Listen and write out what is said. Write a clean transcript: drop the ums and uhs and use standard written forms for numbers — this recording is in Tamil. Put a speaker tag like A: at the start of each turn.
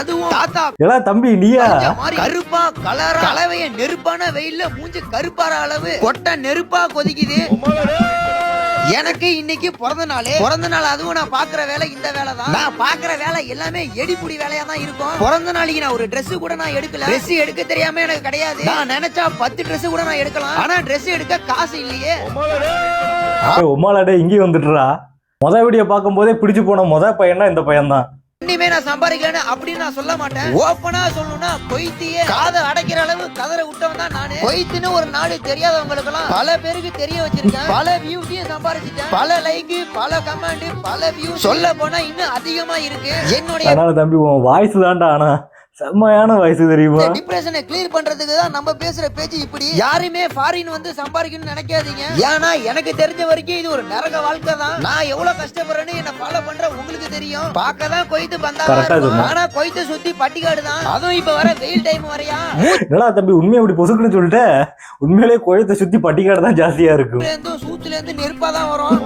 A: அதுவும் தாத்தா
B: எல்லாம் தம்பி நீயா
A: கருப்பா கலரா கலவைய நெருப்பான வெயில்ல மூஞ்சி கருப்பாற அளவு கொட்ட நெருப்பா கொதிக்குது. எனக்கு இன்னைக்கு பிறந்த நாள். அதுவும் நான் பாக்குற வேலை இந்த வேலை தான். நான் பாக்குற வேலை எல்லாமே எடிப்புடி வேலையா தான் இருக்கும். பிறந்த நாளைக்கு நான் ஒரு Dress கூட நான் எடுக்கல. Dress எடுக்க தெரியாம எனக்கு கிடையாது. நான் நினைச்சா 10 Dress கூட நான் எடுக்கலாம். ஆனா Dress எடுக்க காசு இல்லையே.
B: உமாலாடே இங்கே வந்துட்டுறா. வீடியோ பார்க்கும் போதே பிடிச்சு போன பையனா இந்த பையன் தான்.
A: இனிமே நான் சம்பாதிக்கலன்னு அப்படின்னு நான் சொல்ல மாட்டேன். ஓப்பனா சொல்லணும்னா கொய்த்தியே காதை அடைக்கிற அளவு கதரை விட்டவன் தான் நானு. கொய்த்துன்னு ஒரு நாடு தெரியாதவங்களுக்கு எல்லாம் பல பேருக்கு தெரிய வச்சிருக்கேன். பல வியூஸையும் சம்பாதிச்சிட்டேன். பல லைக், பல கமெண்ட், பல வியூ, சொல்ல போனா இன்னும் அதிகமா இருக்கு என்னுடைய.
B: அதனால தம்பி உன் வாய்ஸ் தான்டா, ஆனா செம்மையான வயசு தெரியுமா.
A: டிப்ரெஷனை கிளியர் பண்றதுக்கு தான் நம்ம பேசுற பேச்சு இப்படி. யாருமே ஃபாரின் வந்து சம்பாதிக்கணும்னு நினைக்காதீங்க. ஏன்னா எனக்கு தெரிஞ்ச வரைக்கும் இது ஒரு நரக வாழ்க்கை தான். நான் எவ்வளவு கஷ்டப்படுறேன்னு என்ன ஃபாலோ பண்ற உங்களுக்கு தெரியும். பார்க்கதான் கொய்த்து பந்தாவா, ஆனா கொய்த்து சுத்தி பட்டிக்காடு தான். அதுவும் இப்ப வர வெயில் டைம் வரையா.
B: என்னடா தம்பி உண்மையை அப்படி பொசுக்குன்னு சொல்லிட்டு, உண்மையிலேயே கொய்த்தை சுத்தி பட்டிக்காடு தான் ஜாஸ்தியா இருக்கும்.
A: சூத்துல இருந்து நெருப்பா தான் வரும்.